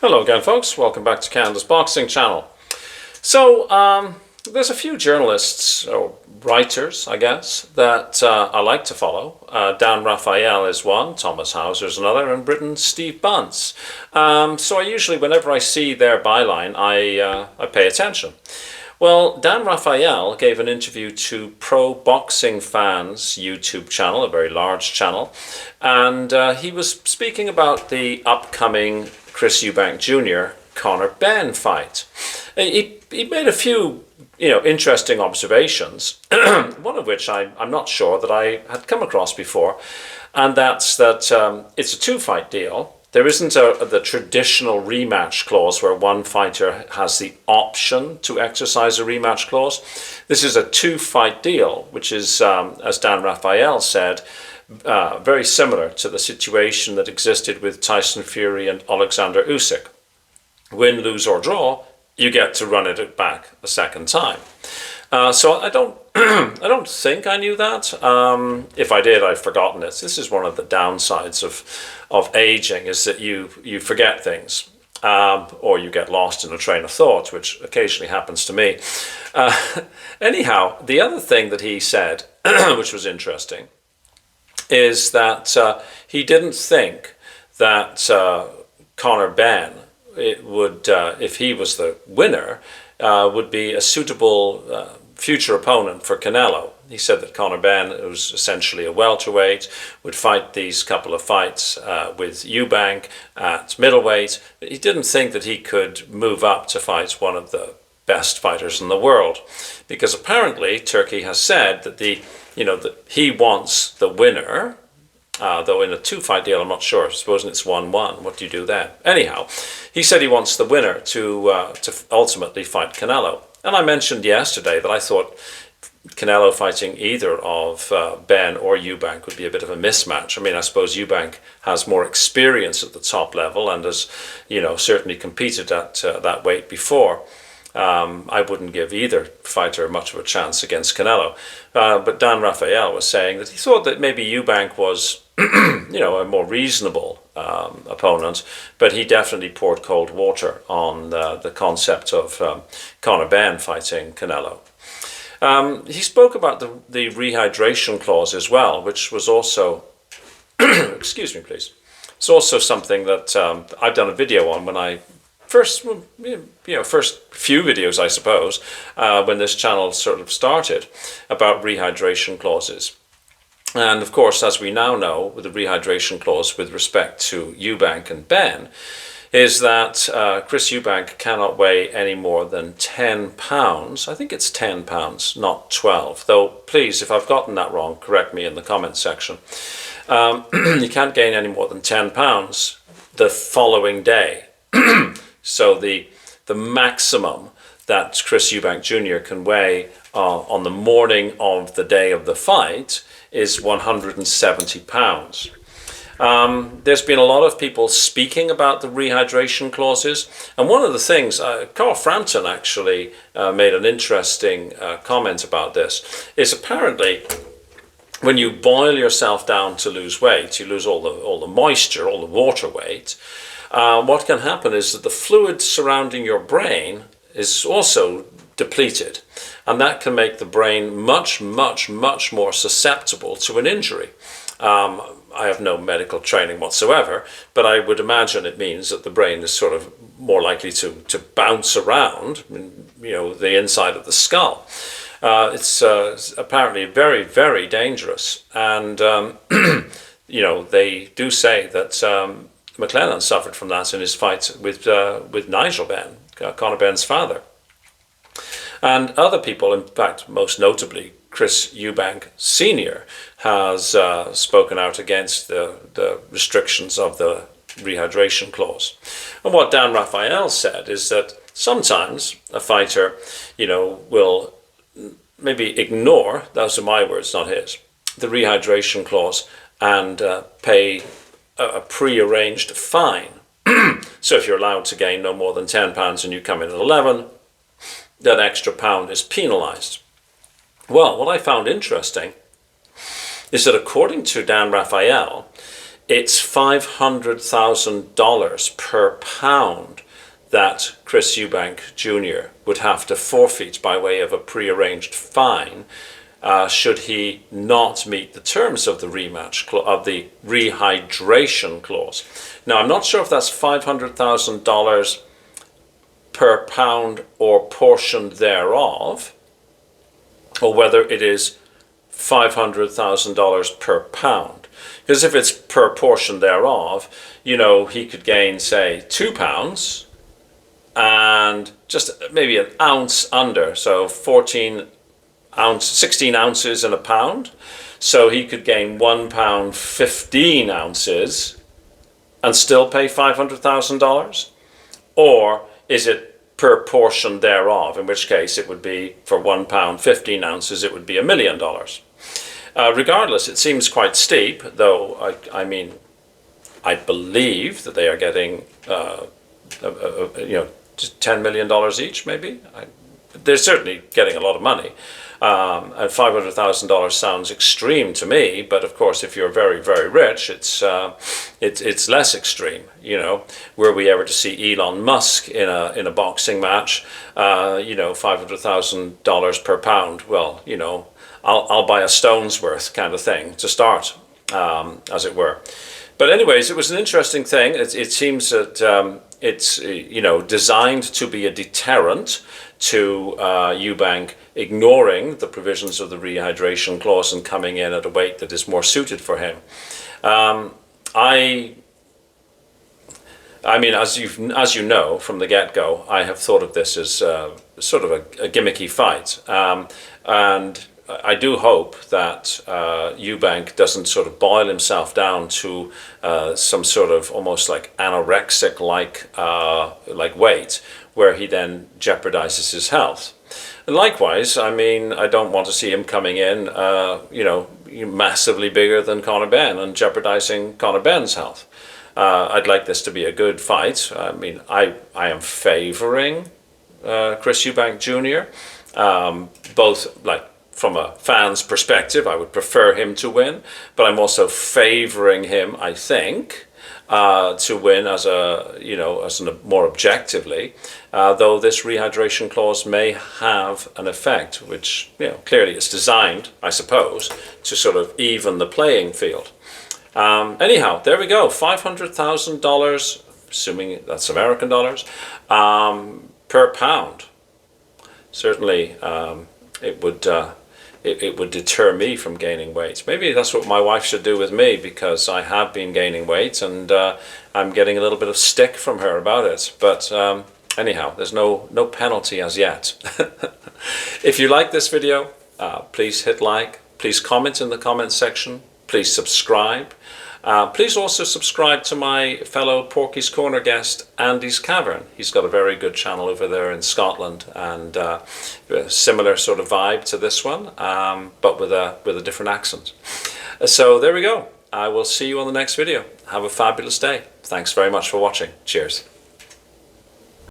Hello again, folks. Welcome back to Canada's Boxing Channel. So, there's a few journalists, or writers, I guess, that I like to follow. Dan Rafael is one, Thomas Hauser's another, and Britain's Steve Bunce. So I usually, whenever I see their byline, I pay attention. Well, Dan Rafael gave an interview to Pro Boxing Fans YouTube channel, a very large channel, and he was speaking about the upcoming Chris Eubank Jr. Connor Benn fight. He made a few interesting observations, one of which I'm not sure that I had come across before, and that's that it's a two-fight deal. There isn't the traditional rematch clause where one fighter has the option to exercise a rematch clause. This is a two-fight deal, which is, as Dan Rafael said, very similar to the situation that existed with Tyson Fury and Alexander Usyk. Win, lose or draw, you get to run it back a second time. So I don't I don't think I knew that. If I did, I've forgotten it. This is one of the downsides of aging, is that you forget things, or you get lost in a train of thought, which occasionally happens to me. Anyhow, the other thing that he said, which was interesting, is that he didn't think that Connor Benn would, if he was the winner, would be a suitable future opponent for Canelo. He said that Connor Benn, who was essentially a welterweight, would fight these couple of fights with Eubank at middleweight. He didn't think that he could move up to fight one of the best fighters in the world, because apparently Turkey has said that that he wants the winner. Though in a two-fight deal, I'm not sure. Supposing it's 1-1, what do you do then? Anyhow, he said he wants the winner to ultimately fight Canelo. And I mentioned yesterday that I thought Canelo fighting either of Benn or Eubank would be a bit of a mismatch. I mean, I suppose Eubank has more experience at the top level and has, certainly competed at that weight before. I wouldn't give either fighter much of a chance against Canelo. But Dan Rafael was saying that he thought that maybe Eubank was, a more reasonable opponent, but he definitely poured cold water on the concept of Connor Benn fighting Canelo. He spoke about the rehydration clause as well, which was also, excuse me please, it's also something that I've done a video on when I first few videos, I suppose, when this channel sort of started, about rehydration clauses. And of course, as we now know, with the rehydration clause with respect to Eubank and Benn, is that Chris Eubank cannot weigh any more than 10 pounds. I think it's 10 pounds, not 12. Though, please, if I've gotten that wrong, correct me in the comments section. You can't gain any more than 10 pounds the following day. So the maximum that Chris Eubank Jr. can weigh on the morning of the day of the fight is 170 pounds. There's been a lot of people speaking about the rehydration clauses, and one of the things, Carl Frampton actually made an interesting comment about this, is apparently when you boil yourself down to lose weight, you lose all the moisture, all the water weight. What can happen is that the fluid surrounding your brain is also depleted, and that can make the brain much, much, much more susceptible to an injury. I have no medical training whatsoever, but I would imagine it means that the brain is sort of more likely to bounce around, the inside of the skull. It's apparently very, very dangerous, and they do say that McLennan suffered from that in his fight with Nigel Benn, Connor Benn's father. And other people, in fact, most notably Chris Eubank Sr., has spoken out against the restrictions of the rehydration clause. And what Dan Rafael said is that sometimes a fighter, will maybe ignore, those are my words, not his, the rehydration clause and pay a pre-arranged fine. So if you're allowed to gain no more than 10 pounds and you come in at 11, that extra pound is penalized. Well, what I found interesting is that according to Dan Rafael, it's $500,000 per pound that Chris Eubank Jr. would have to forfeit by way of a prearranged fine should he not meet the terms of the rematch of the rehydration clause. Now, I'm not sure if that's $500,000 per pound or portion thereof, or whether it is $500,000 per pound. Because if it's per portion thereof, you know, he could gain, say, 2 pounds and just maybe an ounce under, so 16 ounces in a pound. So he could gain 1 pound 15 ounces and still pay $500,000? Or is it per portion thereof, in which case it would be, for 1 pound 15 ounces, it would be $1 million. Regardless, it seems quite steep, though I mean, I believe that they are getting, you know, $10 million each, maybe. They're certainly getting a lot of money. And $500,000 sounds extreme to me, but of course, if you're very, very rich, it's less extreme. You know, were we ever to see Elon Musk in a boxing match, you know, $500,000 per pound? Well, you know, I'll buy a stone's worth kind of thing to start, as it were. But anyways, it was an interesting thing. It seems that it's, you know, designed to be a deterrent to Eubank ignoring the provisions of the rehydration clause and coming in at a weight that is more suited for him. I mean, as you know from the get-go, I have thought of this as sort of a gimmicky fight, and I do hope that Eubank doesn't sort of boil himself down to some sort of almost like anorexic-like weight, where he then jeopardizes his health. And likewise, I mean, I don't want to see him coming in, you know, massively bigger than Connor Benn and jeopardizing Connor Benn's health. I'd like this to be a good fight. I mean, I am favoring Chris Eubank Jr. Both, like, from a fan's perspective, I would prefer him to win, but I'm also favoring him, I think, to win as a, you know, more objectively, though this rehydration clause may have an effect, which, you know, clearly it's designed, I suppose, to sort of even the playing field. Anyhow, there we go, $500,000, assuming that's American dollars, per pound. Certainly, it would deter me from gaining weight. Maybe that's what my wife should do with me, because I have been gaining weight and I'm getting a little bit of stick from her about it. But anyhow, there's no penalty as yet. If you like this video, please hit like, please comment in the comment section, please subscribe. Please also subscribe to my fellow Porky's Corner guest, Andy's Cavern. He's got a very good channel over there in Scotland, and a similar sort of vibe to this one, but with a different accent. So there we go. I will see you on the next video. Have a fabulous day. Thanks very much for watching. Cheers.